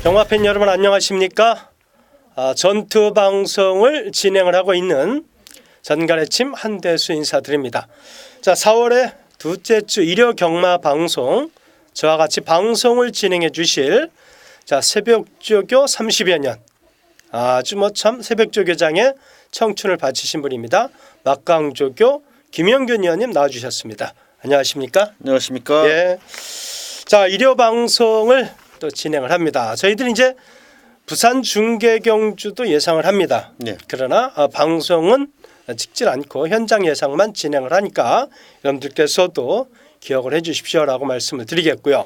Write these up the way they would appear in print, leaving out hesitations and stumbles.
영화팬 여러분 안녕하십니까? 전투 방송을 진행을 하고 있는 전갈의침 한대수 인사드립니다. 자, 4월의 둘째 주 일요 경마 방송, 저와 같이 방송을 진행해 주실 새벽조교 30여 년 아주 참 새벽조교장의 청춘을 바치신 분입니다. 막강조교 김영균 의원님 나와주셨습니다. 안녕하십니까? 안녕하십니까? 예. 자, 일요 방송을 또 진행을 합니다. 저희들이 이제 부산 중계경주도 예상을 합니다. 네. 그러나 방송은 찍질 않고 현장 예상만 진행을 하니까 여러분들께서도 기억을 해주십시오라고 말씀을 드리겠고요.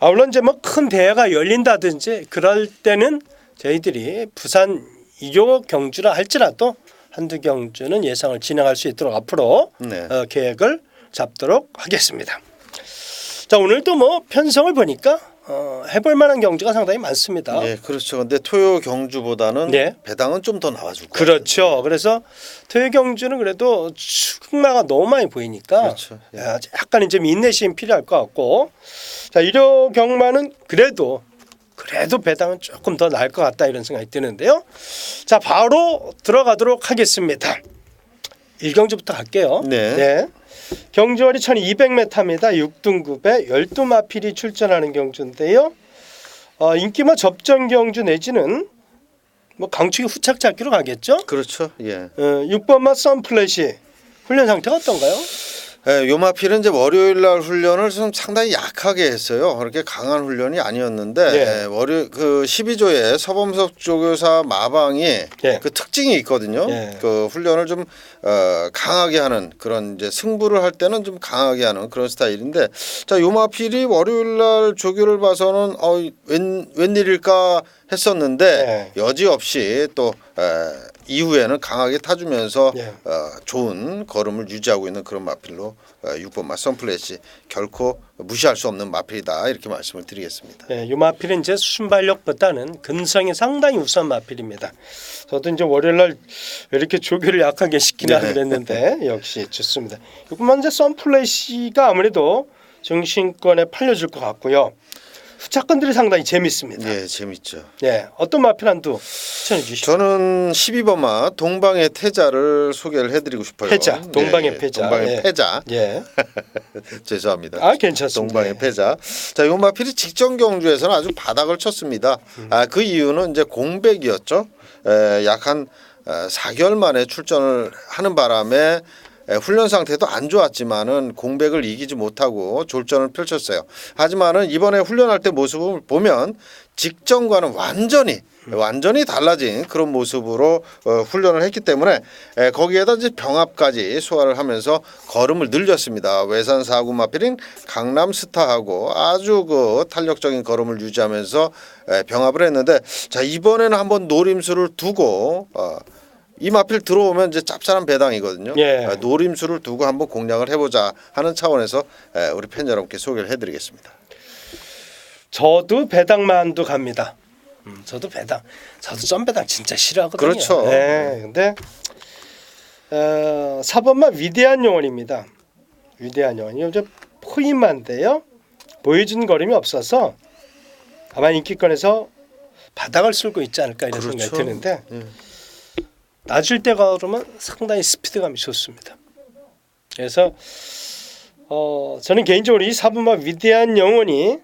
물론 이제 큰 대회가 열린다든지 그럴 때는 저희들이 부산 일요 경주라 할지라도 한두 경주는 예상을 진행할 수 있도록 앞으로 계획을 잡도록 하겠습니다. 자, 오늘도 편성을 보니까 해볼 만한 경주가 상당히 많습니다. 네, 그렇죠. 근데 토요 경주보다는 네. 배당은 좀 더 나와줄 거예요. 그렇죠. 그래서 토요 경주는 그래도 축마가 너무 많이 보이니까 그렇죠. 예. 약간 이제 인내심이 필요할 것 같고, 자, 일요 경마는 그래도 배당은 조금 더 나을 것 같다 이런 생각이 드는데요. 자, 바로 들어가도록 하겠습니다. 1경주부터 갈게요. 네. 경주월이 1200m입니다. 6등급에 12마필이 출전하는 경주인데요. 인기마 접전 경주 내지는 강축이 후착 잡기로 가겠죠. 그렇죠. 예. 6번마 썬플래시 훈련 상태가 어떤가요? 요마필은 이제 월요일 날 훈련을 좀 상당히 약하게 했어요. 그렇게 강한 훈련이 아니었는데 네. 월요 그 12조의 서범석 조교사 마방이 네. 그 특징이 있거든요. 네. 그 훈련을 좀 강하게 하는 그런 이제 승부를 할 때는 좀 강하게 하는 그런 스타일인데, 자, 요마필이 월요일 날 조교를 봐서는 웬일일까 했었는데 네. 여지없이 또 이후에는 강하게 타주면서 네. 좋은 걸음을 유지하고 있는 그런 마필로 6번마 썬플래시 결코 무시할 수 없는 마필이다 이렇게 말씀을 드리겠습니다. 네, 이 마필은 이제 순발력보다는 근성이 상당히 우수한 마필입니다. 저도 이제 월요일날 왜 이렇게 조교를 약하게 시키나 그랬는데 역시 좋습니다. 이것만 이제 썬플래시가 아무래도 정신권에 팔려줄 것 같고요. 후착권들이 상당히 재밌습니다. 네, 재밌죠. 네, 어떤 마필 한두 추천해 주시죠. 저는 12번마 동방의 태자를 소개를 해드리고 싶어요. 패자, 동방의 패자. 동방의 패자. 예. 죄송합니다. 괜찮습니다. 동방의 패자. 자, 이 마필이 직전 경주에서는 아주 바닥을 쳤습니다. 그 이유는 이제 공백이었죠. 약 한 4개월 만에 출전을 하는 바람에 훈련 상태도 안 좋았지만은 공백을 이기지 못하고 졸전을 펼쳤어요. 하지만은 이번에 훈련할 때 모습을 보면 직전과는 완전히 달라진 그런 모습으로 훈련을 했기 때문에 거기에다 이제 병합까지 소화를 하면서 걸음을 늘렸습니다. 외산 4구 마필인 강남 스타하고 아주 그 탄력적인 걸음을 유지하면서 병합을 했는데, 자, 이번에는 한번 노림수를 두고 이 마필 들어오면 이제 짭짤한 배당이거든요. 예. 노림수를 두고 한번 공략을 해보자 하는 차원에서 우리 팬 여러분께 소개를 해드리겠습니다. 저도 배당만도 갑니다. 저도 점배당 진짜 싫어하거든요. 그렇죠. 네, 근데 4번만 위대한 영혼입니다. 위대한 영혼이 이제 포임한데요. 보여준 걸음이 없어서 아마 인기권에서 바닥을 쓸고 있지 않을까 이런 그렇죠. 생각이 드는데 낮을 때가 그러면 상당히 스피드감이 좋습니다. 그래서 저는 개인적으로 이 4번만 위대한 영혼이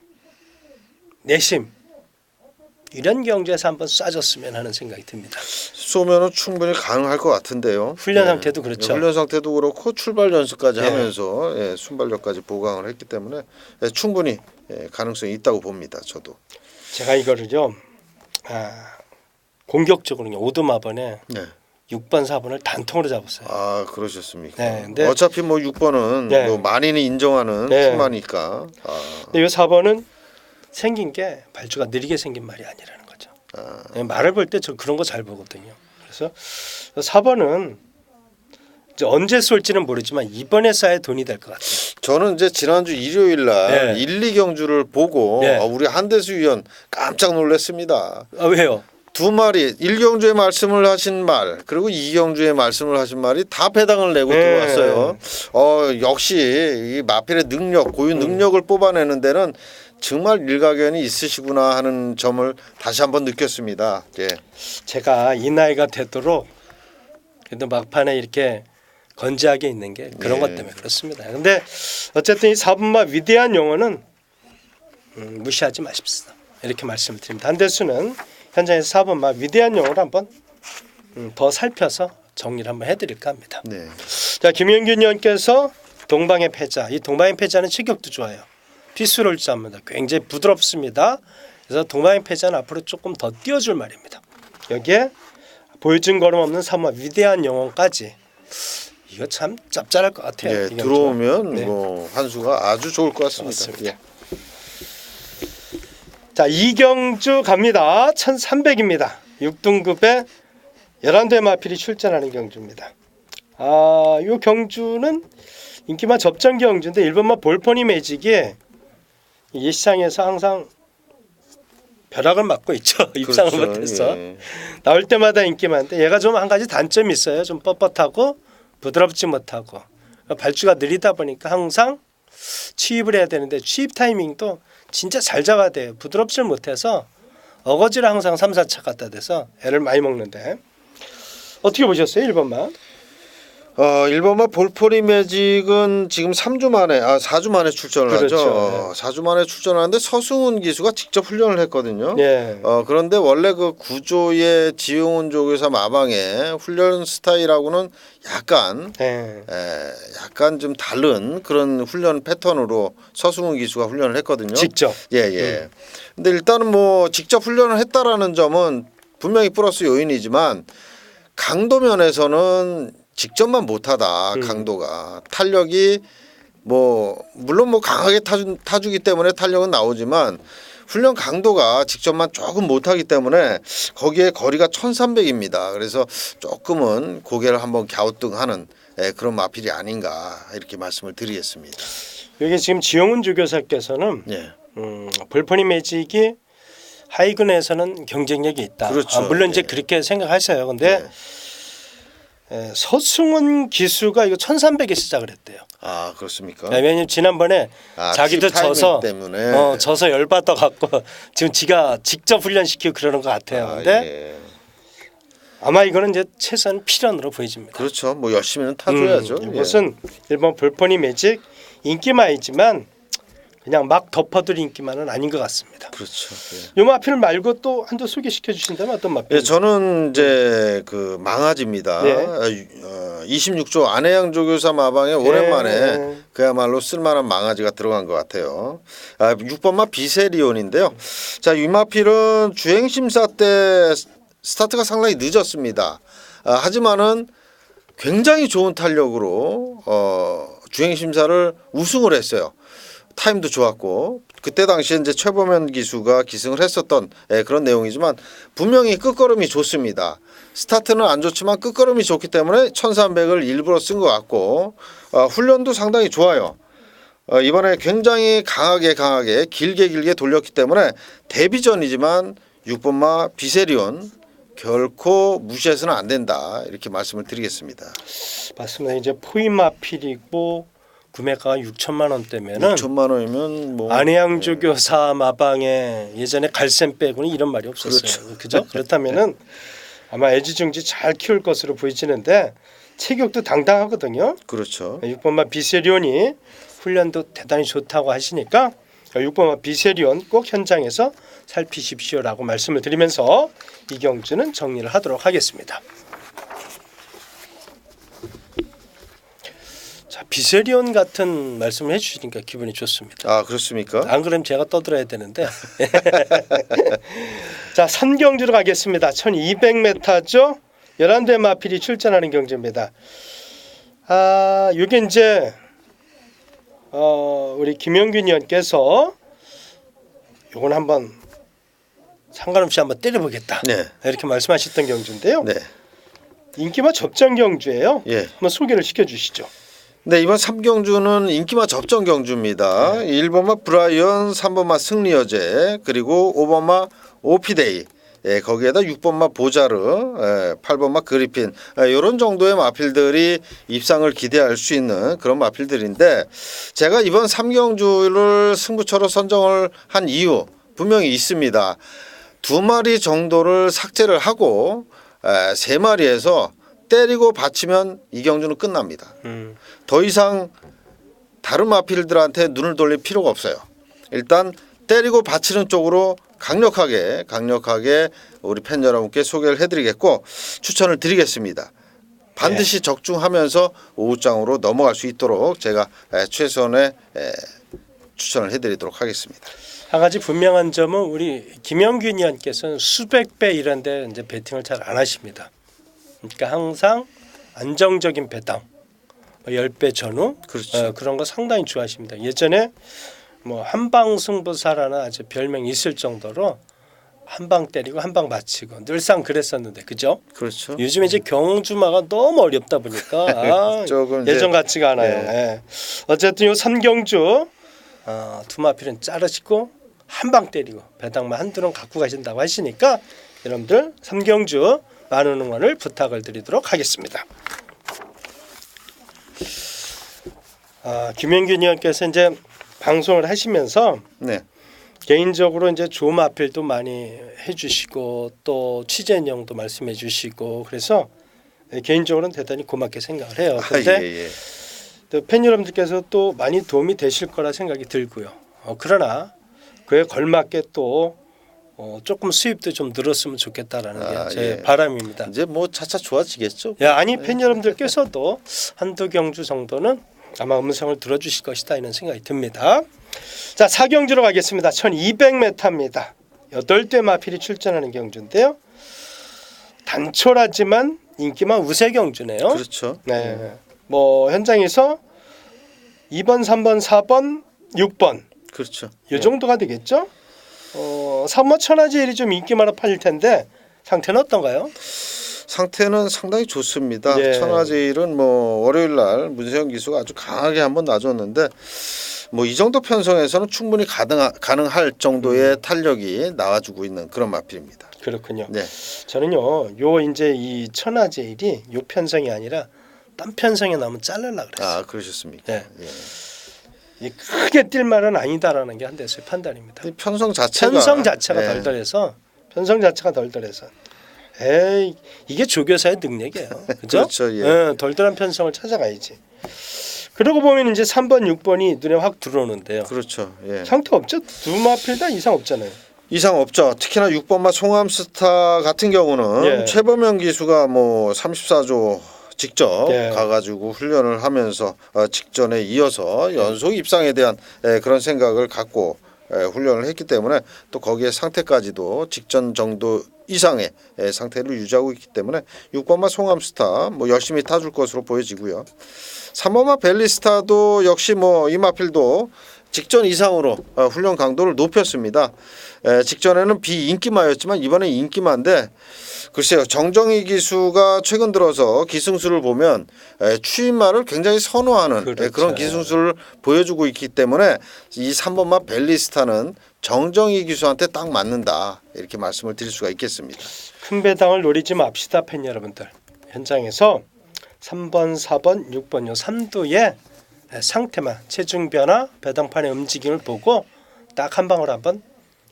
내심 이런 경주에서 한번 쏴줬으면 하는 생각이 듭니다. 쏘면은 충분히 가능할 것 같은데요. 훈련 상태도 그렇죠. 훈련 상태도 그렇고 출발 연습까지 네. 하면서 순발력까지 보강을 했기 때문에 충분히 가능성이 있다고 봅니다. 저도. 제가 이거를요 공격적으로요 오두마번에 6번 4번을 단통으로 잡았어요. 아, 그러셨습니까? 네, 근데 어차피 6번은 뭐 만인이 인정하는 투마니까. 근데 이 4번은 생긴 게 발주가 느리게 생긴 말이 아니라는 거죠. 말을 볼 때 저 그런 거 잘 보거든요. 그래서 4번은 이제 언제 쏠지는 모르지만 이번에 쏴야 돈이 될 것 같아요. 저는 이제 지난주 일요일 날 1, 2경주를 보고 우리 한대수 위원 깜짝 놀랐습니다. 왜요? 두 마리 1경주에 말씀을 하신 말 그리고 2경주에 말씀을 하신 말이 다 배당을 내고 들어왔어요. 역시 이 마필의 능력, 고유 능력을 뽑아내는 데는 정말 일가견이 있으시구나 하는 점을 다시 한번 느꼈습니다. 예. 제가 이 나이가 되도록 그래도 막판에 이렇게 건재하게 있는 게 그런 예. 것 때문에 그렇습니다. 근데 어쨌든 이 4분마 위대한 용어는 무시하지 마십시오. 이렇게 말씀을 드립니다. 한대수는 현장에서 4분마 위대한 용어를 한번 더 살펴서 정리를 한번 해드릴까 합니다. 네. 자, 김영균 의원께서 동방의 패자. 이 동방의 패자는 체격도 좋아요. 피수를 잡니다. 굉장히 부드럽습니다. 그래서 동방의 패자는 앞으로 조금 더 띄워줄 말입니다. 여기에 보여준 걸음 없는 3화 위대한 영혼까지 이거 참 짭짤할 것 같아요. 예, 이경주. 들어오면 네. 뭐 한수가 아주 좋을 것 같습니다. 맞습니다. 예. 자, 이경주 갑니다. 1300입니다. 6등급에 11대 마필이 출전하는 경주입니다. 아, 이 경주는 인기만 접전 경주인데 일본만 볼포니 매직이 이 시장에서 항상 벼락을 맞고 있죠. 입상을 그렇죠. 못해서 예. 나올 때마다 인기 많은데 얘가 좀 한 가지 단점이 있어요. 좀 뻣뻣하고 부드럽지 못하고 발주가 느리다 보니까 항상 취입을 해야 되는데 취입 타이밍도 진짜 잘 잡아야 돼요. 부드럽질 못해서 어거지를 항상 3, 4차 갖다 대서 애를 많이 먹는데 어떻게 보셨어요? 1번만. 1번마 볼포리 매직은 지금 3주 만에 4주 만에 출전을 그렇죠. 하죠. 4주 만에 출전하는데 서승훈 기수가 직접 훈련을 했거든요. 예. 그런데 원래 그 구조의 지용훈 조교사 마방의 훈련 스타일하고는 약간 예. 약간 좀 다른 그런 훈련 패턴으로 서승훈 기수가 훈련을 했거든요. 직접. 예. 근데 일단은 뭐 직접 훈련을 했다라는 점은 분명히 플러스 요인이지만 강도 면에서는 직접만 못하다. 강도가 탄력이 뭐 물론 뭐 강하게 타주기 때문에 탄력은 나오지만 훈련 강도가 직접만 조금 못하기 때문에 거기에 거리가 1300입니다. 그래서 조금은 고개를 한번 갸우뚱하는 그런 마필이 아닌가 이렇게 말씀을 드리겠습니다. 여기 지금 지용훈 조교사께서는 예. 볼포니 매직이 하이근에서는 경쟁력이 있다. 그렇죠. 물론 이제 예. 그렇게 생각하셔요. 근데 예. 서승훈 기수가 이거 1300에 시작을 했대요. 아 그렇습니까? 왜냐면 지난번에 자기도 킵 타이밍 져서 때문에. 져서 열받아 갖고 지금 지가 직접 훈련시키고 그러는 것 같아요. 근데 예. 아마 이거는 이제 최소한 필연으로 보여집니다. 그렇죠. 뭐 열심히는 타줘야죠. 이것은 일본 볼포니 매직 인기마이지만 그냥 막 덮어둘 인기만은 아닌 것 같습니다. 그렇죠. 요 마필 말고 또 한두 소개시켜 주신다면 어떤 마필? 예, 저는 이제 그 망아지입니다. 네. 26조 안혜양 조교사 마방에 네. 오랜만에 그야말로 쓸만한 망아지가 들어간 것 같아요. 6번마 비세리온인데요. 자, 이 마필은 주행 심사 때 스타트가 상당히 늦었습니다. 하지만은 굉장히 좋은 탄력으로 주행 심사를 우승을 했어요. 타임도 좋았고 그때 당시에 이제 최범현 기수가 기승을 했었던 그런 내용이지만 분명히 끝걸음이 좋습니다. 스타트는 안 좋지만 끝걸음이 좋기 때문에 1300을 일부러 쓴 것 같고 훈련도 상당히 좋아요. 이번에 굉장히 강하게 길게 돌렸기 때문에 데뷔전이지만 6번마 비세리온 결코 무시해서는 안 된다 이렇게 말씀을 드리겠습니다. 맞습니다. 이제 포인 마필이고 구매가가 6천만 원대면은 6천만 원이면 뭐 안혜양 조교사 마방에 예전에 갈센 빼고는 이런 말이 없었어요. 그죠? 그렇다면은 아마 애지중지 잘 키울 것으로 보이지는데 체격도 당당하거든요. 그렇죠. 6번마 비세리온이 훈련도 대단히 좋다고 하시니까 6번마 비세리온 꼭 현장에서 살피십시오라고 말씀을 드리면서 이경주는 정리를 하도록 하겠습니다. 자, 비세리온 같은 말씀을 해주시니까 기분이 좋습니다. 아 그렇습니까? 안 그러면 제가 떠들어야 되는데. 자, 산경주로 가겠습니다. 1200m죠. 11대 마필이 출전하는 경주입니다. 이게 이제 우리 김영균 의원께서 요건 한번 상관없이 한번 때려보겠다. 네. 이렇게 말씀하셨던 경주인데요. 네. 인기마 접전 경주예요. 예. 한번 소개를 시켜주시죠. 네, 이번 3경주는 인기마 접전 경주입니다. 1번마 브라이언, 3번마 승리여제, 그리고 5번마 오피데이. 거기에다 6번마 보자르, 8번마 그리핀 이런 정도의 마필들이 입상을 기대할 수 있는 그런 마필들인데 제가 이번 3경주를 승부처로 선정을 한 이유 분명히 있습니다. 2마리 정도를 삭제를 하고 3마리에서 때리고 받치면 이 경주는 끝납니다. 더 이상 다른 마필들한테 눈을 돌릴 필요가 없어요. 일단 때리고 받치는 쪽으로 강력하게 우리 팬 여러분께 소개를 해드리겠고 추천을 드리겠습니다. 반드시 적중하면서 5장으로 넘어갈 수 있도록 제가 최선의 추천을 해드리도록 하겠습니다. 한 가지 분명한 점은 우리 김영균 의원께서는 수백 배 이런데 이제 배팅을 잘 안 하십니다. 그러니까 항상 안정적인 배당, 10배 전후 그렇죠. 그런 거 상당히 좋아하십니다. 예전에 뭐 한방 승부사라는 아주 별명이 있을 정도로 한 방 때리고 한 방 맞히고 늘상 그랬었는데 그죠? 그렇죠. 요즘에 이제 경주마가 너무 어렵다 보니까 조금 예전 같지가 않아요. 네. 예. 어쨌든 요 3경주 두 마필은 자르시고 한 방 때리고 배당만 한두 ron 갖고 가신다고 하시니까 여러분들 3경주 많은 응원을 부탁을 드리도록 하겠습니다. 김영균 의원께서 이제 방송을 하시면서 네. 개인적으로 이제 조마필도 많이 해주시고 또 취재내용도 말씀해주시고 그래서 개인적으로는 대단히 고맙게 생각을 해요. 그런데 또 팬 여러분들께서 또 많이 도움이 되실 거라 생각이 들고요. 그러나 그에 걸맞게 또 조금 수입도 좀 늘었으면 좋겠다라는 게 제 바람입니다. 이제 뭐 차차 좋아지겠죠. 아니 팬 여러분들께서도 한두 경주 정도는 아마 음성을 들어주실 것이다 이런 생각이 듭니다. 자 4경주로 가겠습니다. 1200m입니다. 8대 마필이 출전하는 경주인데요. 단촐하지만 인기만 우세 경주네요. 그렇죠. 네. 뭐 현장에서 2번, 3번, 4번, 6번 그렇죠. 이 정도가 되겠죠. 3번 천하제일이 좀 인기 많아 팔릴 텐데 상태는 어떤가요? 상태는 상당히 좋습니다. 예. 천하제일은 뭐 월요일 날 문세영 기수가 아주 강하게 한번 놔줬는데 뭐 이 정도 편성에서는 충분히 가능할 정도의 탄력이 나와주고 있는 그런 마필입니다. 그렇군요. 네. 저는요, 요 이제 이 천하제일이 요 편성이 아니라 딴 편성에 나오면 자르려고 그랬어요. 그러셨습니까? 네. 예. 이 크게 뛸 말은 아니다라는 게 한대서의 판단입니다. 편성 자체가 덜덜해서 편성 자체가 덜덜해서 에이 이게 조교사의 능력이에요. 그죠? 그렇죠. 예. 덜덜한 편성을 찾아가야지. 그러고 보면 이제 3번, 6번이 눈에 확 들어오는데요. 그렇죠. 예. 상태 없죠? 두 마필 다 이상 없잖아요. 이상 없죠. 특히나 6번마 송암스타 같은 경우는 최범영 기수가 뭐 34조 직접 가가지고 훈련을 하면서 직전에 이어서 연속 입상에 대한 그런 생각을 갖고 훈련을 했기 때문에 또 거기에 상태까지도 직전 정도 이상의 상태를 유지하고 있기 때문에 6번마 송암스타 뭐 열심히 타줄 것으로 보여지고요. 3번마 벨리스타도 역시 뭐 이 마필도 직전 이상으로 훈련 강도를 높였습니다. 직전에는 비인기마였지만 이번에 인기마인데 글쎄요. 정정희 기수가 최근 들어서 기승수를 보면 추임마를 굉장히 선호하는 그렇죠. 그런 기승수를 보여주고 있기 때문에 이 3번마 벨리스타는 정정희 기수한테 딱 맞는다 이렇게 말씀을 드릴 수가 있겠습니다. 큰 배당을 노리지 맙시다 팬 여러분들. 현장에서 3번, 4번, 6번 요 3두의 상태만 체중 변화, 배당판의 움직임을 보고 딱 한 방울 한번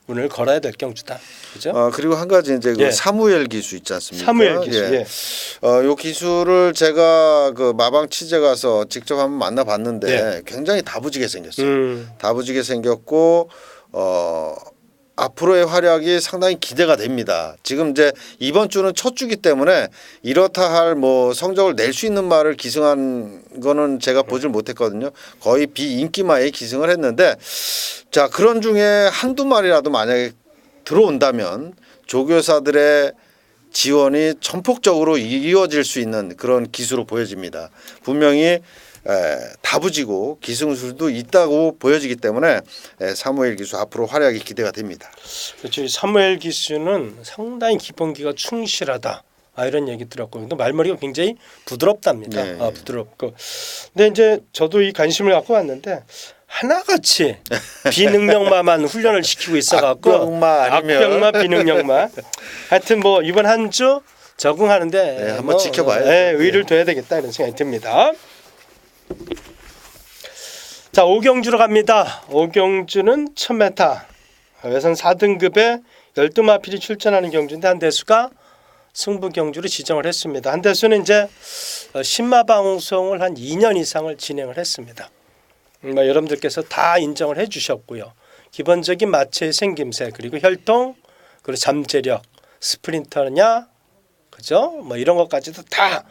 운을 걸어야 될 경주다. 그죠? 그리고 한 가지 이제 그 사무엘 기수 있지 않습니까? 사무엘 기수. 요 기수를 제가 그 마방 취재 가서 직접 한번 만나봤는데 굉장히 다부지게 생겼어요. 다부지게 생겼고 앞으로의 활약이 상당히 기대가 됩니다. 지금 이제 이번 주는 첫 주기 때문에 이렇다 할 뭐 성적을 낼 수 있는 말을 기승한 거는 제가 보질 못했거든요. 거의 비인기마에 기승을 했는데 자 그런 중에 한두 마리라도 만약에 들어온다면 조교사들의 지원이 전폭적으로 이어질 수 있는 그런 기수로 보여집니다. 분명히 다부지고 기승술도 있다고 보여지기 때문에 사무엘 기수 앞으로 활약이 기대가 됩니다. 그렇죠. 사무엘 기수는 상당히 기본기가 충실하다. 이런 얘기 들었고, 또 말머리가 굉장히 부드럽답니다. 부드럽고. 근데 이제 저도 이 관심을 갖고 왔는데 하나같이 비능력마만 훈련을 시키고 있어갖고 악병마 아니면 악병마 비능력마 하여튼 뭐 이번 한 주 적응하는데 네, 한번 지켜봐야죠. 의의를 둬야 되겠다 이런 생각이 듭니다. 자, 오경주로 갑니다. 오경주는 1000m 외선 4등급에 12마필이 출전하는 경주인데 한대수가 승부 경주로 지정을 했습니다. 한대수는 이제 신마 방송을 한 2년 이상을 진행을 했습니다. 여러분들께서 다 인정을 해주셨고요. 기본적인 마체의 생김새 그리고 혈통 그리고 잠재력 스프린터냐 그죠? 뭐 이런 것까지도 다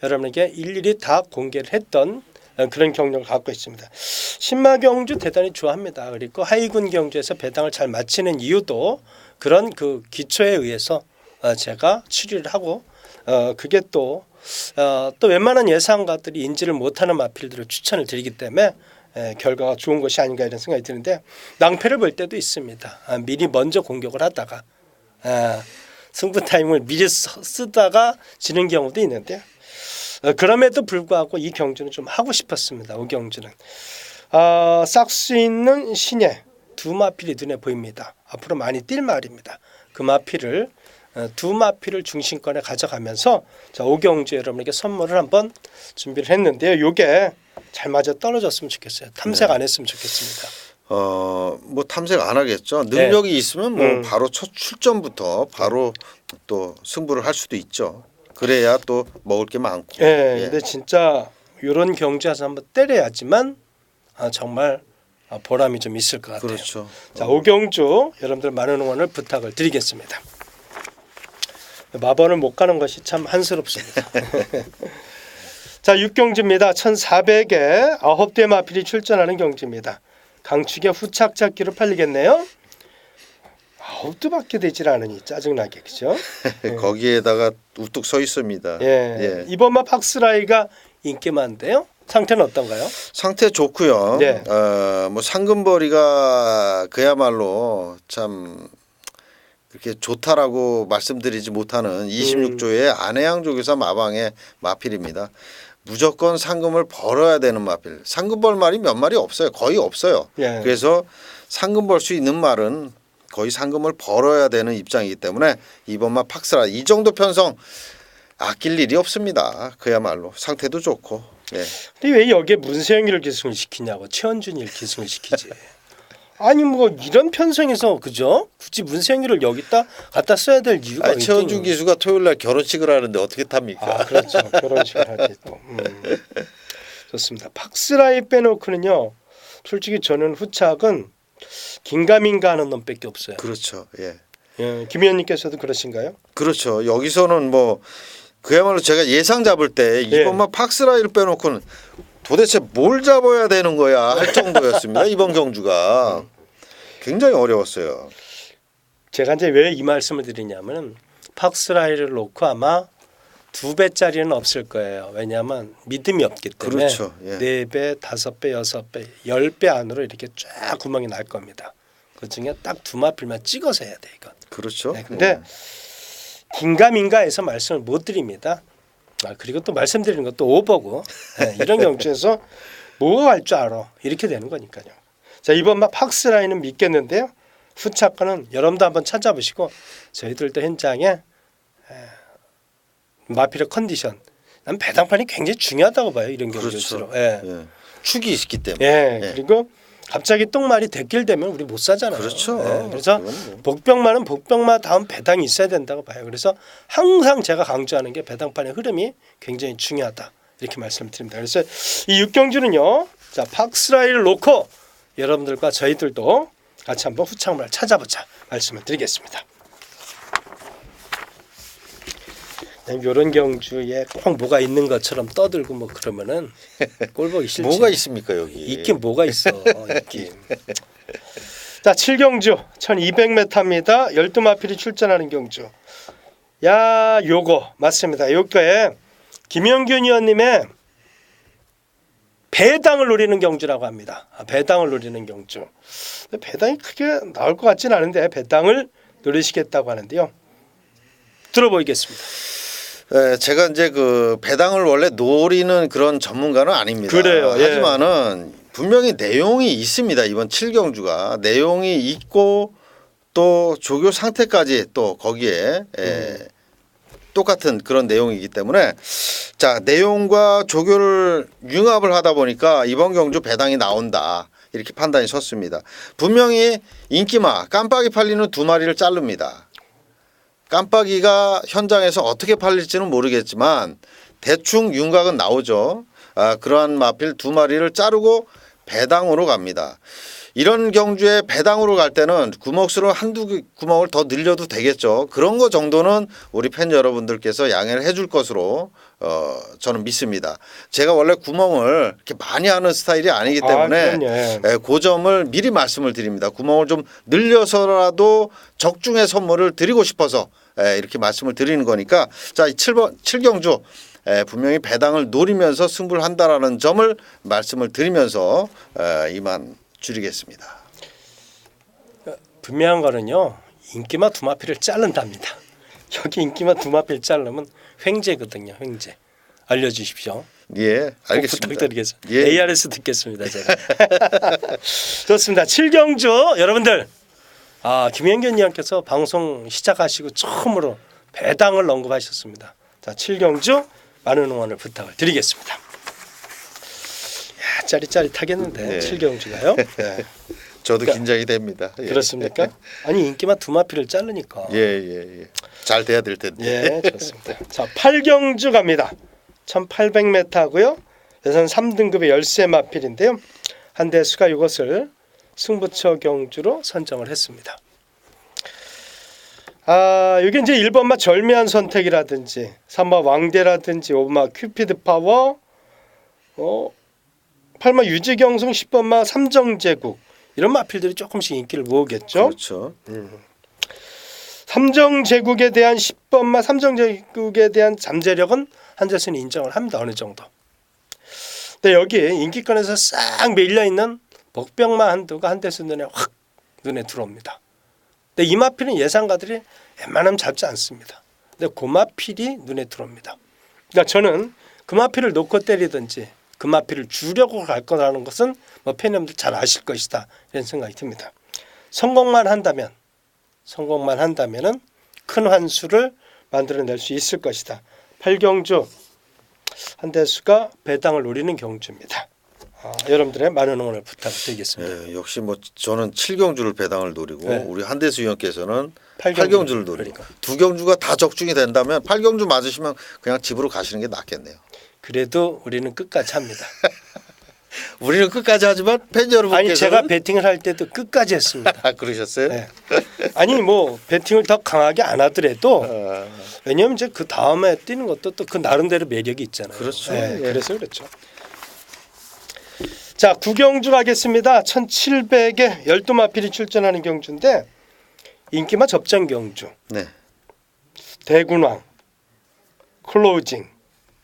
여러분에게 일일이 다 공개를 했던 그런 경력을 갖고 있습니다. 신마 경주 대단히 좋아합니다. 그리고 하이군 경주에서 배당을 잘 마치는 이유도 그런 그 기초에 의해서 제가 추리를 하고 그게 또 웬만한 예상가들이 인지를 못하는 마필들을 추천을 드리기 때문에 결과가 좋은 것이 아닌가 이런 생각이 드는데 낭패를 볼 때도 있습니다. 미리 먼저 공격을 하다가 승부 타임을 미리 쓰다가 지는 경우도 있는데 그럼에도 불구하고 이 경주는 좀 하고 싶었습니다. 오경주는 싹 수 있는 신예 두 마필이 눈에 보입니다. 앞으로 많이 뛸 말입니다. 그 마필을 두 마필을 중심권에 가져가면서 자, 오경주 여러분에게 선물을 한번 준비를 했는데요. 요게 잘 맞아 떨어졌으면 좋겠어요. 탐색 안 했으면 좋겠습니다. 뭐 탐색 안 하겠죠. 능력이 있으면 뭐 바로 첫 출전부터 바로 또 승부를 할 수도 있죠. 그래야 또 먹을 게 많고. 근데 진짜 이런 경주에서 한번 때려야지만 정말 보람이 좀 있을 것 같아요. 그렇죠. 자, 오경주 여러분들 많은 응원을 부탁을 드리겠습니다. 마번을 못 가는 것이 참 한스럽습니다. 자, 6경주입니다. 1400에 9대 마필이 출전하는 경주입니다. 강축의 후착 잡기로 팔리겠네요. 9대밖에 되질 않으니 짜증나게 그죠? 거기에다가 우뚝 서 있습니다. 이번 마 박스라이가 인기 많은데요. 상태는 어떤가요? 상태 좋고요. 네. 뭐 상금벌이가 그야말로 참 그렇게 좋다라고 말씀드리지 못하는 26조의 안해양조교사 마방의 마필입니다. 무조건 상금을 벌어야 되는 마필. 상금 벌 말이 몇 마리 없어요. 거의 없어요. 그래서 상금 벌 수 있는 말은 거의 상금을 벌어야 되는 입장이기 때문에 이번 마 팍스라 이 정도 편성 아낄 일이 없습니다. 그야말로 상태도 좋고. 근데 왜 여기에 문세영이를 기승을 시키냐고 최원준이를 기승을 시키지. 아니 뭐 이런 편성에서 그죠? 굳이 문세영이를 여기다 갖다 써야 될 이유가 있겠니? 최원준 기수가 토요일 날 결혼식을 하는데 어떻게 탑니까? 그렇죠. 결혼식을 하지 또. 좋습니다. 팍스라이 빼놓고는요. 솔직히 저는 후착은 긴가민가 하는 놈밖에 없어요. 그렇죠. 김 의원님께서도 그러신가요? 그렇죠. 여기서는 뭐 그야말로 제가 예상 잡을 때 이번만 팍스라이를 빼놓고는 도대체 뭘 잡아야 되는 거야 할 정도였습니다. 이번 경주가 굉장히 어려웠어요. 제가 이제 왜 이 말씀을 드리냐면 팍스라이를 놓고 아마 2배짜리는 없을 거예요. 왜냐하면 믿음이 없기 때문에 그렇죠. 4배, 5배, 6배, 10배 안으로 이렇게 쫙 구멍이 날 겁니다. 그중에 딱 두 마필만 찍어서 해야 돼 이건. 그렇죠. 근데 긴가민가해서 말씀을 못 드립니다. 그리고 또 말씀드리는 것도 오버고 이런 경주에서 뭐가 갈 줄 알아 이렇게 되는 거니까요. 자, 이번 막 팍스라인은 믿겠는데요. 후착과는 여러분도 한번 찾아보시고 저희들도 현장에 마필의 컨디션 난 배당판이 굉장히 중요하다고 봐요. 이런 경주일수록. 그렇죠. 축이 있기 때문에. 그리고 갑자기 똥말이 대길되면 우리 못 사잖아요. 그렇죠. 그래서 복병마는 복병마 다음 배당이 있어야 된다고 봐요. 그래서 항상 제가 강조하는 게 배당판의 흐름이 굉장히 중요하다 이렇게 말씀드립니다. 그래서 이 6경주는요. 자, 팍스라이를 놓고 여러분들과 저희들도 같이 한번 후창을 찾아보자 말씀을 드리겠습니다. 이런 경주에 꼭 뭐가 있는 것처럼 떠들고 뭐 그러면은 꼴보기 싫지. 뭐가 있습니까 여기? 있긴 뭐가 있어. 있긴. 자, 7경주 1200m입니다. 12마필이 출전하는 경주. 야, 요거 맞습니다. 요거에 김영균 의원님의 배당을 노리는 경주라고 합니다. 배당을 노리는 경주. 근데 배당이 크게 나올 것 같지는 않은데 배당을 노리시겠다고 하는데요. 들어보겠습니다. 제가 이제 그 배당을 원래 노리는 그런 전문가는 아닙니다. 그래요. 하지만은 분명히 내용이 있습니다. 이번 7경주가 내용이 있고 또 조교 상태까지 또 거기에 똑같은 그런 내용이기 때문에 자 내용과 조교를 융합을 하다 보니까 이번 경주 배당이 나온다 이렇게 판단이 섰습니다. 분명히 인기마 깜빡이 팔리는 두 마리를 자릅니다. 깜빡이가 현장에서 어떻게 팔릴지는 모르겠지만 대충 윤곽은 나오죠. 그러한 마필 두 마리를 자르고 배당으로 갑니다. 이런 경주에 배당으로 갈 때는 구멍수를 한두 구멍을 더 늘려도 되겠죠. 그런 거 정도는 우리 팬 여러분들께서 양해를 해줄 것으로 저는 믿습니다. 제가 원래 구멍을 이렇게 많이 하는 스타일이 아니기 때문에 그 점을 미리 말씀을 드립니다. 구멍을 좀 늘려서라도 적중의 선물을 드리고 싶어서 이렇게 말씀을 드리는 거니까 자, 7경주 분명히 배당을 노리면서 승부를 한다라는 점을 말씀을 드리면서 이만 줄이겠습니다. 분명한 거는요. 인기마 두 마필을 자른답니다. 여기 인기마 두 마필 자르면 횡재거든요. 횡재. 알려주십시오. 예, 알겠습니다. 부탁드리겠습니다. 예. ARS 듣겠습니다. 제가. 좋습니다. 7경주 여러분들 김현균 의원께서 방송 시작하시고 처음으로 배당을 언급하셨습니다. 자, 7경주 많은 응원을 부탁을 드리겠습니다. 야, 짜릿짜릿하겠는데 네. 7경주가요. 네. 저도 긴장이 됩니다. 예. 그렇습니까? 아니 인기만 두 마필을 자르니까. 예. 잘 돼야 될 텐데. 예, 좋습니다. 자, 8경주 갑니다. 1800m고요. 예선 3등급의 열세 마필인데요. 한대수가 이것을 승부처 경주로 선정을 했습니다. 이게 이제 1번마 절묘한 선택이라든지 3번 왕대라든지 5번마 큐피드 파워 8번 유지경성 10번마 삼정제국 이런 마필들이 조금씩 인기를 모으겠죠. 그렇죠. 삼정제국에 대한 10번마 삼정제국에 대한 잠재력은 한재수는 인정을 합니다. 어느 정도. 근데 여기 인기권에서 싹 밀려 있는 복병마 한두가 한대수 눈에 확 눈에 들어옵니다. 근데 이 마필은 예상가들이 웬만하면 잡지 않습니다. 근데 그 마필이 눈에 들어옵니다. 그러니까 저는 그 마필을 놓고 때리든지 그 마필을 주려고 갈 거라는 것은 뭐 팬님들 잘 아실 것이다 이런 생각이 듭니다. 성공만 한다면은 큰 환수를 만들어낼 수 있을 것이다. 8경주 한대수가 배당을 노리는 경주입니다. 여러분들의 많은 응원을 부탁드리겠습니다. 예, 역시 뭐 저는 7경주를 배당을 노리고 네. 우리 한대수 의원께서는 8경주를 8경주를 노리고 그러니까. 두 경주가 다 적중이 된다면 8경주 맞으시면 그냥 집으로 가시는 게 낫겠네요. 그래도 우리는 끝까지 합니다. 우리는 끝까지 하지만 팬 여러분께서는 아니 제가 배팅을 할 때도 끝까지 했습니다. 그러셨어요? 네. 아니 뭐 배팅을 더 강하게 안 하더라도 왜냐하면 이제 그 다음에 뛰는 것도 또 그 나름대로 매력이 있잖아요. 그렇죠. 네, 예. 그래서 그렇죠. 자, 9경주 가겠습니다. 1700에 12마필이 출전하는 경주인데 인기마 접전 경주. 네. 대군왕, 클로징,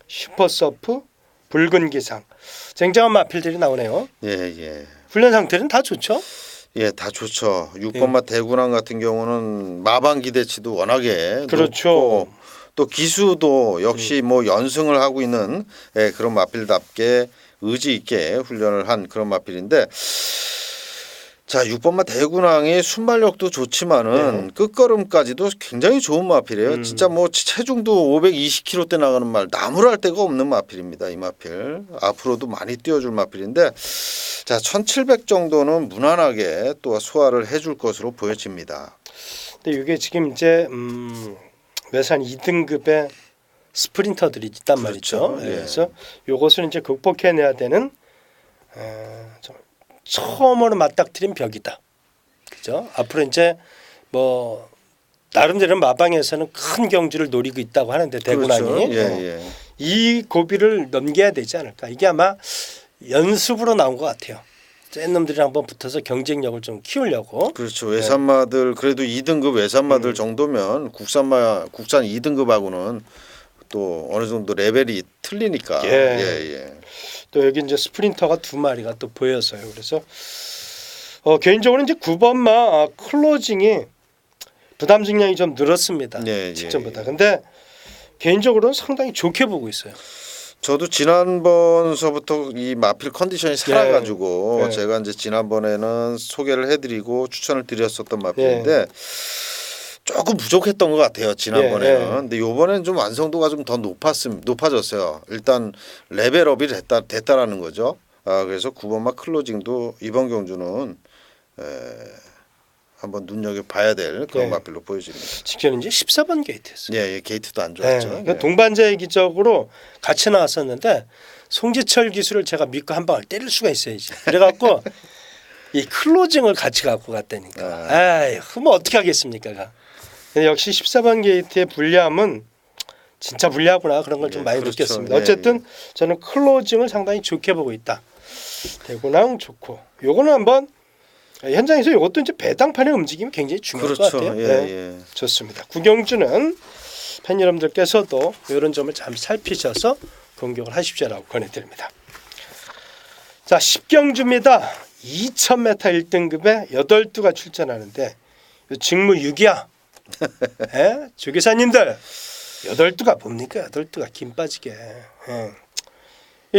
슈퍼서프, 붉은 기상. 쟁쟁한 마필들이 나오네요. 예. 훈련 상태는 다 좋죠? 예, 다 좋죠. 6번마 대군왕 같은 경우는 마방 기대치도 워낙에 그렇죠. 높고 또 기수도 역시 뭐 연승을 하고 있는 그런 마필답게 의지 있게 훈련을 한 그런 마필인데 자 6번마 대군왕이 순발력도 좋지만은 끝걸음까지도 굉장히 좋은 마필이에요. 진짜 뭐 체중도 520kg대 나가는 말 나무랄 데가 없는 마필입니다. 이 마필 앞으로도 많이 뛰어줄 마필인데 자 1700 정도는 무난하게 또 소화를 해줄 것으로 보여집니다. 근데 이게 지금 이제 외산 2등급의 스프린터들이 있단 그렇죠. 말이죠. 예. 그래서 이것을 이제 극복해내야 되는 처음으로 맞닥뜨린 벽이다. 그죠? 앞으로 이제 뭐 나름대로 마방에서는 큰 경주를 노리고 있다고 하는데 대군왕이 그렇죠. 예. 이 고비를 넘겨야 되지 않을까. 이게 아마 연습으로 나온 것 같아요. 센 놈들이랑 한번 붙어서 경쟁력을 좀 키우려고. 그렇죠. 외산마들 그래도 2등급 외산마들 정도면 국산 2등급하고는 또 어느 정도 레벨이 틀리니까. 예. 또 여기 이제 스프린터가 두 마리가 또 보여서요. 그래서 개인적으로 이제 9번마 클로징이 부담 증량이 좀 늘었습니다. 직전보다. 근데 개인적으로는 상당히 좋게 보고 있어요. 저도 지난번서부터 이 마필 컨디션이 살아가지고 네. 제가 이제 지난번에는 소개를 해드리고 추천을 드렸었던 마필인데 조금 부족했던 것 같아요 지난번에는. 예. 근데 이번에는 좀 완성도가 좀 더 높아졌어요. 일단 레벨업이 됐다라는 거죠. 그래서 9번마 클로징도 이번 경주는 한번 눈여겨 봐야 될 그런 예. 마필로 보여집니다. 직전 이제 14번 게이트였어요. 예, 게이트도 안 좋았죠. 그러니까 동반자기적으로 같이 나왔었는데 송지철 기술을 제가 믿고 한 방을 때릴 수가 있어야지. 그래갖고 이 클로징을 같이 갖고 갔다니까. 아이, 그럼 어떻게 하겠습니까? 근데 역시 14번 게이트의 불리함은 진짜 불리하구나 그런 걸 좀 많이 그렇죠. 느꼈습니다. 어쨌든 저는 클로징을 상당히 좋게 보고 있다. 대구낭 좋고 요거는 한번 현장에서 이것도 이제 배당판의 움직임이 굉장히 중요할 것 같아요. 예. 좋습니다. 구경주는 팬 여러분들께서도 이런 점을 잠시 살피셔서 공격을 하십시오라고 권해드립니다. 자, 10경주입니다. 2000m 1등급에 8두가 출전하는데 직무 6이야. 예? 조교사님들 8두가 뭡니까? 8두가 김 빠지게.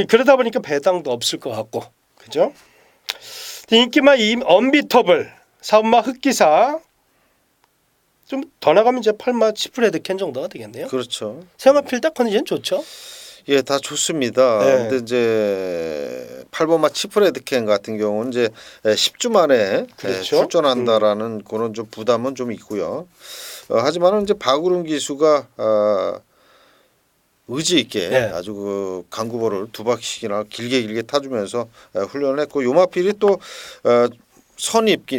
그러다 보니까 배당도 없을 것 같고 그죠? 인기마 언비터블 4번마 흑기사 좀 더 나가면 이제 8마 치프레드 캔 정도가 되겠네요. 그렇죠. 세마 필다 컨디션 좋죠? 예, 다 좋습니다. 네. 근데 이제 8번마 치프레드캔 같은 경우는 이제 10주 만에 그렇죠. 출전한다라는 그런 좀 부담은 좀 있고요. 하지만은 이제 박우름 기수가 의지 있게 아주 그 강구보를 2바퀴씩이나 길게 타주면서 훈련을 했고 요마필이 또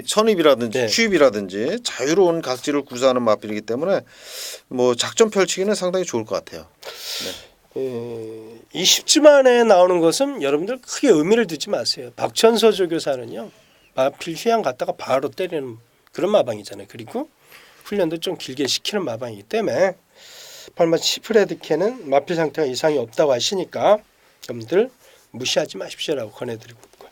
선입이라든지 취입이라든지 자유로운 각지를 구사하는 마필이기 때문에 뭐 작전 펼치기는 상당히 좋을 것 같아요. 이 10주 만에 나오는 것은 여러분들 크게 의미를 두지 마세요. 박천서 조교사는요. 마필 휴양 갔다가 바로 때리는 그런 마방이잖아요. 그리고 훈련도 좀 길게 시키는 마방이기 때문에 8마 치프레드캔은 마필 상태가 이상이 없다고 하시니까 여러분들 무시하지 마십시오라고 권해드리고 있고요.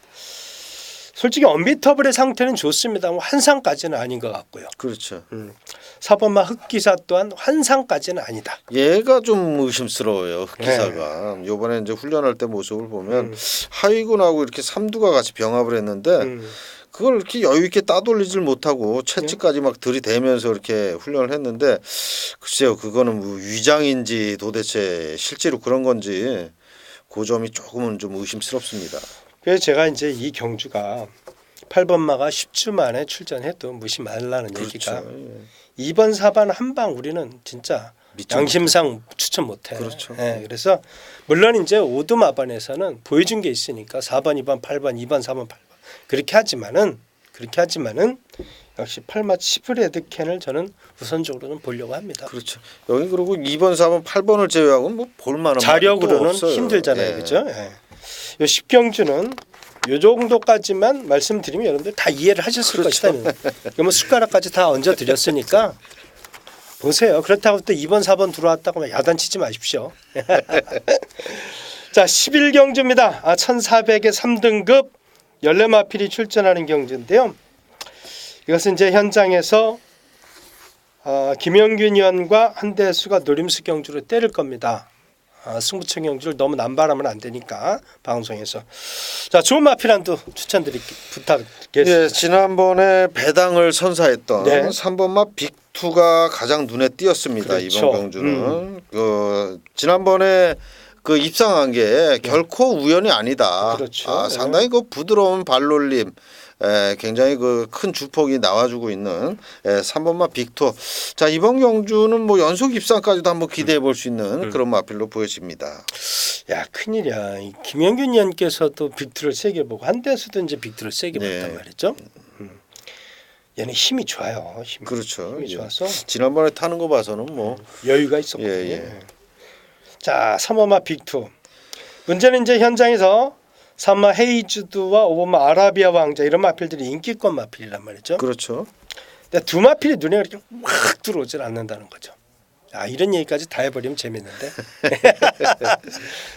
솔직히 언비터블의 상태는 좋습니다. 환상까지는 아닌 것 같고요. 그렇죠. 4번마 흑기사 또한 환상까지는 아니다. 얘가 좀 의심스러워요. 흑기사가. 요번에 이제 훈련할 때 모습을 보면 하위군하고 이렇게 삼두가 같이 병합을 했는데 그걸 이렇게 여유 있게 따돌리질 못하고 채찍까지 막 들이대면서 이렇게 훈련을 했는데 글쎄요, 그거는 뭐 위장인지 도대체 실제로 그런 건지 그 점이 조금은 좀 의심스럽습니다. 그래서 제가 이제 이 경주가 8번마가 10주 만에 출전해도 무시 말라는 얘기가 2번, 4번 한 방 우리는 진짜 양심상 추천 못해. 그렇죠. 그래서 물론 이제 오두마반에서는 보여준 게 있으니까 4번, 2번, 8번, 2번, 4번, 8번 그렇게 하지만은 역시 8마 치프레드 캔을 저는 우선적으로는 보려고 합니다. 그렇죠. 여기 그리고 2번, 4번, 8번을 제외하고 뭐 볼만한 자력으로는 힘들잖아요, 그렇죠? 요 10경주는 요 정도까지만 말씀드리면 여러분들 다 이해를 하셨을 것이다. 그러면 숟가락까지 다 얹어 드렸으니까 보세요. 그렇다고 또 2번, 4번 들어왔다고 야단치지 마십시오. 자, 11경주입니다. 1400의 3등급 14마필이 출전하는 경주인데요. 이것은 이제 현장에서 김영균 의원과 한대수가 노림수 경주로 때릴 겁니다. 승부처 경주를 너무 남발하면 안 되니까 방송에서. 자, 좋은 마필한도 부탁드리겠습니다. 예, 지난번에 배당을 선사했던 3번마 빅2가 가장 눈에 띄었습니다. 그렇죠. 이번 경주는 지난번에 그 입상한 게 결코 우연이 아니다. 그렇죠. 상당히 그 부드러운 발놀림, 굉장히 그 큰 주폭이 나와주고 있는 3번마 빅2. 자, 이번 경주는 뭐 연속 입상까지도 한번 기대해 볼 수 있는 그런 마필로 보여집니다. 야, 큰일이야. 김영균 의원께서도 빅2를 세게 보고 한대수도 이제 빅2를 세게 봤단 말이죠. 얘는 힘이 좋아요. 그렇죠. 힘이 좋아서 지난번에 타는 거 봐서는 뭐 여유가 있었거든요. 자, 3번마 빅2. 문제는 이제 현장에서 3마 헤이즈드와 5번마 아라비아 왕자 이런 마필들이 인기권 마필이란 말이죠. 그렇죠. 근데 두 마필이 눈에 그렇게 확 들어오질 않는다는 거죠. 이런 얘기까지 다 해버리면 재밌는데.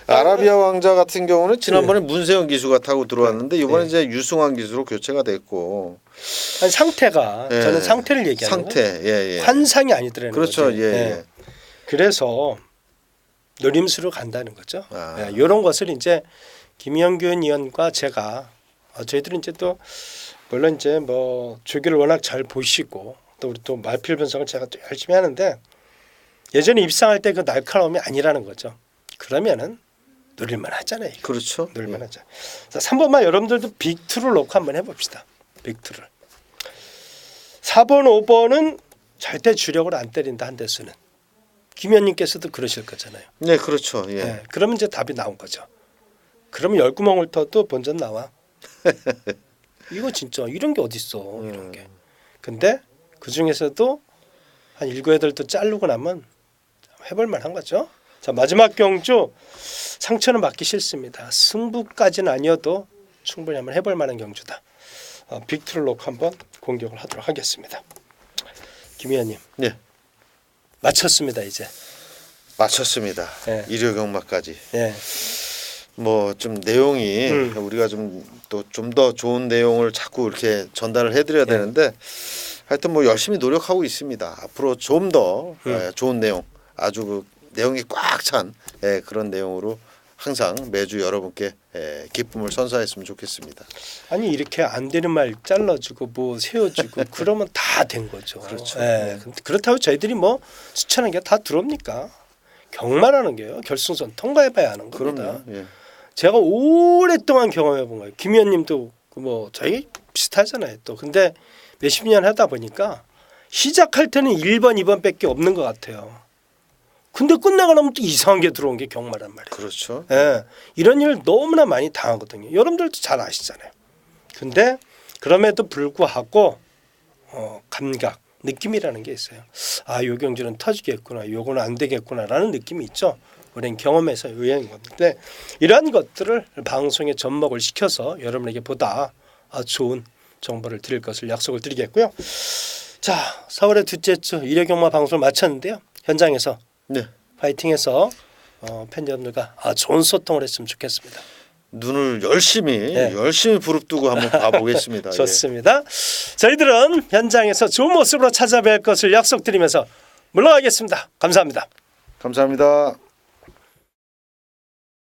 아라비아 왕자 같은 경우는 지난번에 문세영 기수가 타고 들어왔는데 이번에 이제 유승환 기수로 교체가 됐고. 아니, 상태가 저는 상태를 얘기하는 거예요. 환상이 아니더라는 그렇죠. 거죠. 그래서 노림수로 간다는 거죠. 아. 이런 것을 이제 김영균 의원과 제가 저희들은 이제 또 물론 이제 뭐 주기를 워낙 잘 보시고 또 우리 또 말필 분석을 제가 또 열심히 하는데 예전에 입상할 때 그 날카로움이 아니라는 거죠. 그러면은 노릴만 하잖아요. 이거. 그렇죠. 노릴만 하죠. 자, 3번만 여러분들도 빅2를 놓고 한번 해봅시다. 빅2를. 4번, 5번은 절대 주력을 안 때린다 한대수는. 김 의원님께서도 그러실 거잖아요. 네, 그렇죠. 예. 네, 그러면 이제 답이 나온 거죠. 그러면 열구멍을 터도 본전 나와. 이거 진짜 이런 게 어딨어. 이런 게. 근데 그 중에서도 한 7, 8도 자르고 나면 해볼 만한 거죠. 자, 마지막 경주 상처는 받기 싫습니다. 승부까지는 아니어도 충분히 한번 해볼 만한 경주다. 빅2를 놓고 한번 공격을 하도록 하겠습니다. 김 의원님. 네. 마쳤습니다 이제. 마쳤습니다. 예. 일요 경마까지. 예. 뭐 좀 내용이 우리가 좀 또 좀 더 좋은 내용을 자꾸 이렇게 전달을 해드려야 되는데 하여튼 뭐 열심히 노력하고 있습니다. 앞으로 좀 더 좋은 내용, 아주 그 내용이 꽉 찬 그런 내용으로 항상 매주 여러분께 기쁨을 선사했으면 좋겠습니다. 아니 이렇게 안 되는 말 잘라주고 뭐 세워주고 그러면 다 된 거죠. 그렇죠. 예. 그렇다고 저희들이 뭐 수천한 게 다 들어옵니까? 경마라는 게요. 결승선 통과해봐야 하는 겁니다. 그럼요. 예. 제가 오랫동안 경험해본 거예요. 김 의원님도 뭐 저희 비슷하잖아요. 또 근데 몇십 년 하다 보니까 시작할 때는 1번, 2번밖에 없는 것 같아요. 근데 끝나고 나면 또 이상한 게 들어온 게 경마란 말이에요. 그렇죠. 예, 이런 일을 너무나 많이 당하거든요. 여러분들도 잘 아시잖아요. 근데 그럼에도 불구하고 감각, 느낌이라는 게 있어요. 아, 요 경주는 터지겠구나, 요거는 안 되겠구나라는 느낌이 있죠. 우리는 경험에서 의외인 건데 이러한 것들을 방송에 접목을 시켜서 여러분에게 보다 좋은 정보를 드릴 것을 약속을 드리겠고요. 자, 4월의 둘째 주 일요 경마 방송을 마쳤는데요. 현장에서 네. 파이팅해서 팬 여러분들과 좋은 소통을 했으면 좋겠습니다. 눈을 열심히 부릅뜨고 한번 봐보겠습니다. 좋습니다. 저희들은 현장에서 좋은 모습으로 찾아뵐 것을 약속드리면서 물러가겠습니다. 감사합니다. 감사합니다.